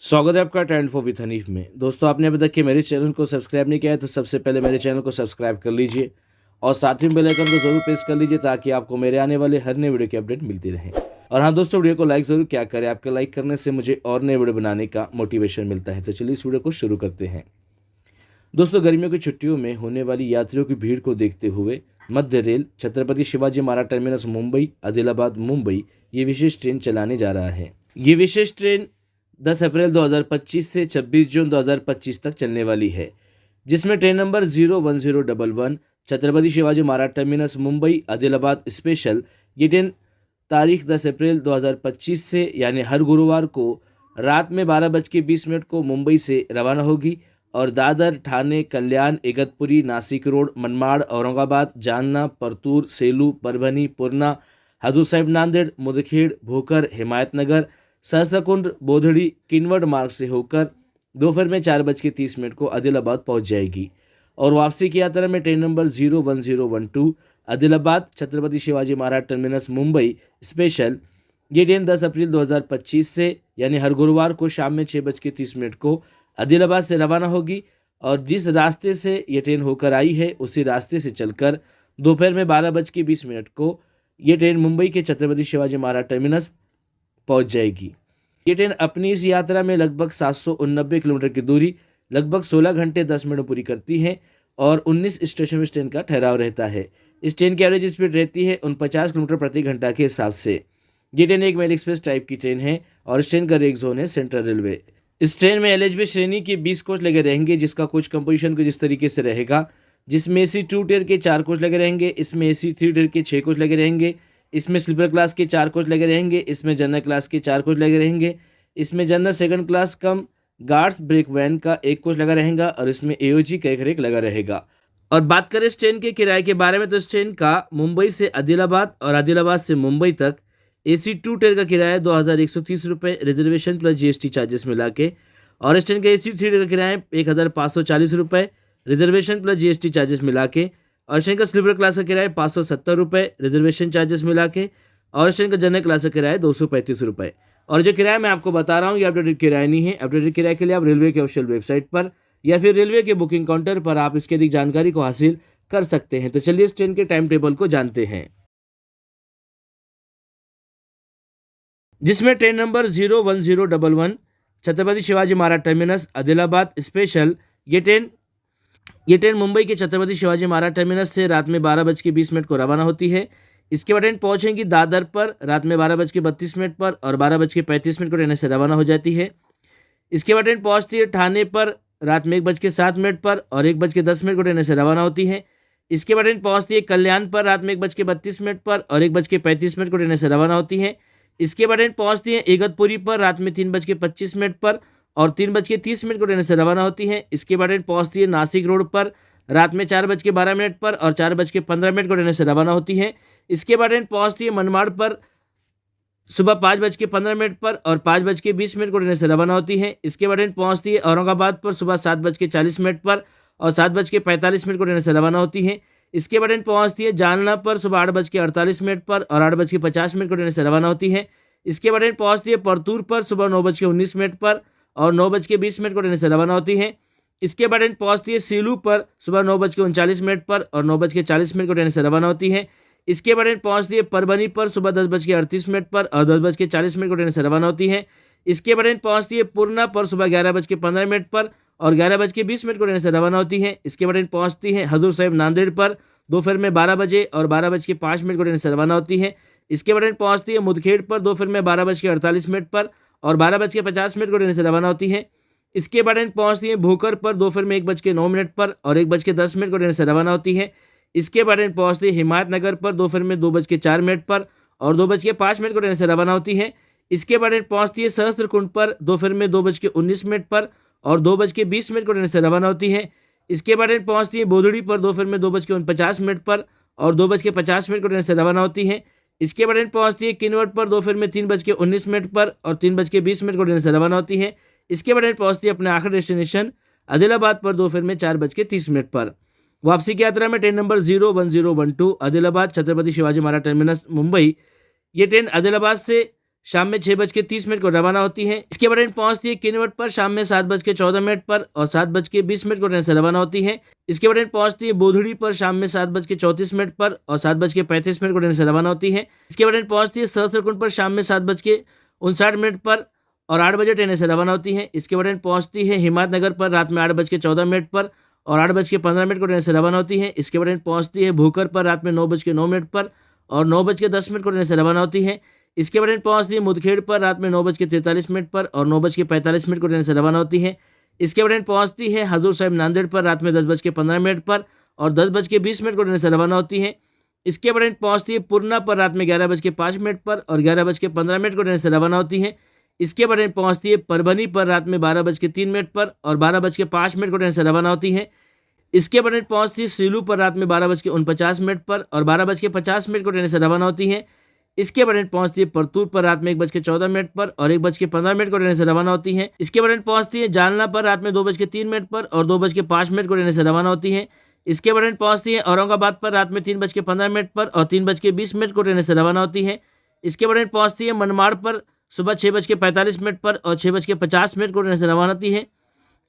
स्वागत है आपका टैलेंट फॉर विद हनीफ में। दोस्तों, आपने अभी तक के मेरे चैनल को सब्सक्राइब नहीं किया है तो सबसे पहले मेरे चैनल को सब्सक्राइब कर लीजिए और साथ ही बेल आइकन को जरूर प्रेस कर लीजिए ताकि आपको मेरे आने वाले हर नए वीडियो की अपडेट मिलती रहे। और हाँ दोस्तों, वीडियो को लाइक ज़रूर क्या करें, आपके लाइक करने से मुझे और नए वीडियो बनाने का मोटिवेशन मिलता है। तो चलिए इस वीडियो को शुरू करते हैं। दोस्तों, गर्मियों की छुट्टियों में होने वाली यात्रियों की भीड़ को देखते हुए मध्य रेल छत्रपति शिवाजी महाराज टर्मिनस मुंबई आदिलाबाद मुंबई ये विशेष ट्रेन चलाने जा रहा है। ये विशेष ट्रेन 10 अप्रैल 2025 से 26 जून 2025 तक चलने वाली है, जिसमें train number 01011 Chhatrapati Shivaji Maharaj terminus Mumbai Adilabad special ये ट्रेन तारीख 10 अप्रैल 2025 से यानी हर गुरुवार को रात में 12:20 को मुंबई से रवाना होगी और दादर, ठाणे, कल्याण, इगतपुरी, नासिक रोड, मनमाड, औरंगाबाद, जालना, परतूर, सेलू, परभणी, पूर्णा, हजूर साहिब, नांदेड़, मुदखेड़, भोकर, हिमायतनगर, सहस्रकुंड, बोधड़ी, किनवट मार्ग से होकर दोपहर में 4:30 को आदिलाबाद पहुंच जाएगी। और वापसी की यात्रा में train number 01012 Adilabad Chhatrapati Shivaji Maharaj terminus Mumbai special ये ट्रेन 10 अप्रैल 2025 से यानी हर गुरुवार को शाम में 6:30 को आदिलाबाद से रवाना होगी और जिस रास्ते से ये ट्रेन होकर आई है उसी रास्ते से चलकर दोपहर में 12:20 को ये ट्रेन मुंबई के छत्रपति शिवाजी महाराज टर्मिनस पहुंच जाएगी। ये ट्रेन अपनी इस यात्रा में लगभग 789 किलोमीटर की दूरी लगभग 16 घंटे 10 मिनट में पूरी करती है और 19 स्टेशन में इस ट्रेन का ठहराव रहता है। इस ट्रेन की एवरेज स्पीड रहती है 49 किलोमीटर प्रति घंटा के हिसाब से। ये ट्रेन एक मेल एक्सप्रेस टाइप की ट्रेन है और इस ट्रेन का रेक जोन है सेंट्रल रेलवे। इस ट्रेन में एलएचबी श्रेणी के 20 कोच लगे रहेंगे, जिसका कोच कंपोजिशन कुछ इस तरीके से रहेगा, जिसमें एसी 2 टियर के 4 कोच लगे रहेंगे, इसमें एसी 3 टियर के 6 कोच लगे रहेंगे, इसमें स्लीपर क्लास के 4 कोच लगे रहेंगे, इसमें जनरल क्लास के 4 कोच लगे रहेंगे, इसमें जनरल सेकंड क्लास कम गार्ड्स ब्रेक वैन का 1 कोच लगा रहेगा और इसमें एओजी का एक रेक लगा रहेगा। और बात करें इस ट्रेन के किराए के बारे में तो इस ट्रेन का मुंबई से आदिलाबाद और आदिलाबाद से मुंबई तक एसी 2 टियर का किराया 2130 रुपये रिजर्वेशन प्लस जीएसटी चार्जेस मिला के, और इस ट्रेन का एसी 3 टियर का किराया 1540 रुपये रिजर्वेशन प्लस जीएसटी चार्जेस मिला के, और इस ट्रेन का स्लीपर क्लास का किराया 570 रुपये रिजर्वेशन चार्जेस मिला के, और इस ट्रेन का जनरल क्लास का किराया 235 रुपये। और जो किराया मैं आपको बता रहा हूँ ये अपडेटेड किराया नहीं है। अपडेटेड किराए के लिए आप रेलवे के ऑफिशियल वेबसाइट पर या फिर रेलवे के बुकिंग काउंटर पर आप इसकी अधिक जानकारी को हासिल कर सकते हैं। तो चलिए इस ट्रेन के टाइम टेबल को जानते हैं, जिसमें train number 01011 Chhatrapati Shivaji Maharaj terminus Adilabad special ये ट्रेन मुंबई के छत्रपति शिवाजी महाराज टर्मिनस से रात में 12:20 को रवाना होती है। इसके बाद ट्रेन पहुंचेगी दादर पर रात में 12:32 पर और 12:35 को ट्रेन से रवाना हो जाती है। इसके बाद ट्रेन पहुंचती है ठाणे पर रात में 1:07 पर और 1:10 को ट्रेन से रवाना होती है। इसके बाद ट्रेन पहुंचती है कल्याण पर रात में 1:32 पर और 1:35 को ट्रेन से रवाना होती है। इसके बाद ट्रेन पहुंचती है इगतपुरी पर रात में 3:25 पर और 3:30 को ट्रेन से रवाना होती है। इसके बाद ट्रेन पहुंचती है नासिक रोड पर रात में 4:12 पर और 4:15 को ट्रेन से रवाना होती है। इसके बाद ट्रेन पहुंचती है मनमाड़ पर सुबह 5:15 पर और 5:20 को ट्रेन से रवाना होती है। इसके बाद ट्रेन पहुंचती है औरंगाबाद पर सुबह 7:40 पर और 7:45 को ट्रेन से रवाना होती है। इसके बाद ट्रेन पहुंचती है जालना पर सुबह 8:48 पर और 8:50 को ट्रेन से रवाना होती है। इसके बाद ट्रेन पहुंचती है परतूर पर सुबह 9:19 पर और 9:20 को ट्रेन से रवाना होती है। इसके बाद ट्रेन पहुंचती है सेलू पर सुबह 9:39 पर और 9:40 को ट्रेन से रवाना होती है। इसके बाद ट्रेन पहुंचती है परभणी पर सुबह 10:38 पर और 10:40 को ट्रेन से रवाना होती है। इसके बाद ट्रेन पहुंचती है पूर्णा पर सुबह 11:15 पर और 11:20 को ट्रेन से रवाना होती है। इसके बाद ट्रेन पहुंचती है हजूर साहिब नांदेड़ पर दोपहर में 12 बजे और 12:05 को ट्रेन से रवाना होती है। इसके बाद ट्रेन पहुंचती है मुदखेड़ पर दोपहर में 12:48 पर और 12:50 को ट्रेन से रवाना होती है। इसके बाद ट्रेन पहुंचती है भोकर पर दोपहर में 1:09 पर और 1:10 को ट्रेन से रवाना होती है। इसके बाद ट्रेन पहुंचती है हिमायतनगर पर दोपहर में 2:04 पर और 2:05 को ट्रेन से रवाना होती है। इसके बाद ट्रेन पहुंचती है सहस्त्रकुंड पर दोपहर में 2:19 पर और 2:20 को ट्रेन से रवाना होती है। इसके बाद ट्रेन पहुंचती है बोधड़ी पर दोपहर में 2:49 पर और 2:50 को ट्रेन से रवाना होती है। इसके बाद ट्रेन पहुंचती है किनवट पर दोपहर में 3:19 पर और 3:20 को ट्रेन से रवाना होती है। इसके बाद ट्रेन पहुंचती है अपने आखिरी डेस्टिनेशन आदिलाबाद पर दोपहर में 4:30 पर। वापसी की यात्रा में train number 01012 Adilabad Chhatrapati Shivaji Maharaj terminus Mumbai ये ट्रेन आदिलाबाद से शाम में 6:30 को रवाना होती है। इसके बाद ट्रेन पहुंचती है किन्नौर पर शाम में 7:14 पर और 7:20 को ट्रेन से रवाना होती है। इसके बाद ट्रेन पहुंचती है बोधड़ी पर शाम में 7:34 पर और 7:35 को ट्रेन से रवाना होती है। इसके बाद ट्रेन पहुंचती है सहस्त्रकुंड पर शाम में 7:59 पर और 8 बजे ट्रेन से रवाना होती है। इसके बाद ट्रेन पहुंचती है हिम्मतनगर पर रात में 8:14 पर और 8:15 को ट्रेन से रवाना होती है। इसके बाद ट्रेन पहुंचती है भूखर पर रात में 9:09 पर और 9:10 को ट्रेन से रवाना होती है। इसके बाद ट्रेन पहुंचती है मुदखेड़ पर रात में 9:43 पर और 9:45 को ट्रेन से रवाना होती है। इसके बाद ट्रेन पहुंचती है हजूर साहिब नांदेड़ पर रात में 10:15 पर और 10:20 को ट्रेन से रवाना होती है। इसके बाद ट्रेन पहुंचती है पूर्णा पर रात में 11:05 पर और 11:15 को ट्रेन से रवाना होती है। इसके बाद ट्रेन पहुंचती है परभनी पर रात में 12:03 पर और 12:05 को ट्रेन से रवाना होती है। इसके बाद ट्रेन पहुंचती है सीलू पर रात में 12:49 पर और 12:50 को ट्रेन से रवाना होती है। इसके बाद ट्रेन पहुंचती है परतूर पर रात में 1:14 पर और 1:15 को ट्रेन से रवाना होती है। इसके बाद ट्रेन पहुंचती है जालना पर रात में 2:03 पर और 2:05 को ट्रेन से रवाना होती है। इसके बाद ट्रेन पहुंचती है औरंगाबाद पर रात में 3:15 पर और 3:20 को ट्रेन से रवाना होती है। इसके बाद ट्रेन पहुंचती है मनमाड़ पर सुबह 6:45 पर और 6:50 को ट्रेन से रवाना होती है।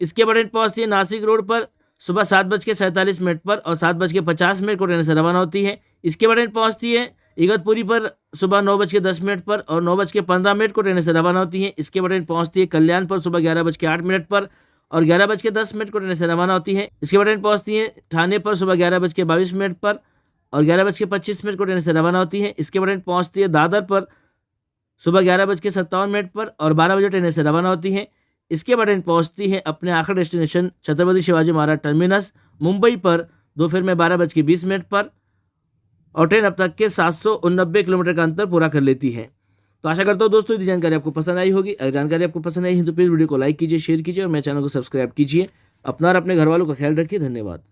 इसके बाद ट्रेन पहुंचती है नासिक रोड पर सुबह 7:47 पर और 7:50 को ट्रेन से रवाना होती है। इसके बाद ट्रेन पहुंचती है इगतपुरी पर सुबह 9:10 पर और 9:15 को ट्रेन से रवाना होती है। इसके बाद ट्रेन पहुंचती है कल्याण पर सुबह 11:08 पर और 11:10 को ट्रेन से रवाना होती है। इसके बाद ट्रेन पहुंचती है ठाणे पर सुबह 11:22 पर और 11:25 को ट्रेन से रवाना होती है। इसके बाद ट्रेन पहुंचती है दादर पर सुबह 11:57 पर और 12 बजे ट्रेन से रवाना होती है। इसके बाद ट्रेन पहुंचती है अपने आखिरी डेस्टिनेशन छत्रपति शिवाजी महाराज टर्मिनस मुंबई पर दोपहर में 12:20 पर और ट्रेन अब तक के 789 किलोमीटर का अंतर पूरा कर लेती है। तो आशा करता हूँ दोस्तों ये जानकारी आपको पसंद आई होगी। अगर जानकारी आपको पसंद आई है तो प्लीज़ वीडियो को लाइक कीजिए, शेयर कीजिए और मेरे चैनल को सब्सक्राइब कीजिए। अपना और अपने घर वालों का ख्याल रखिए। धन्यवाद।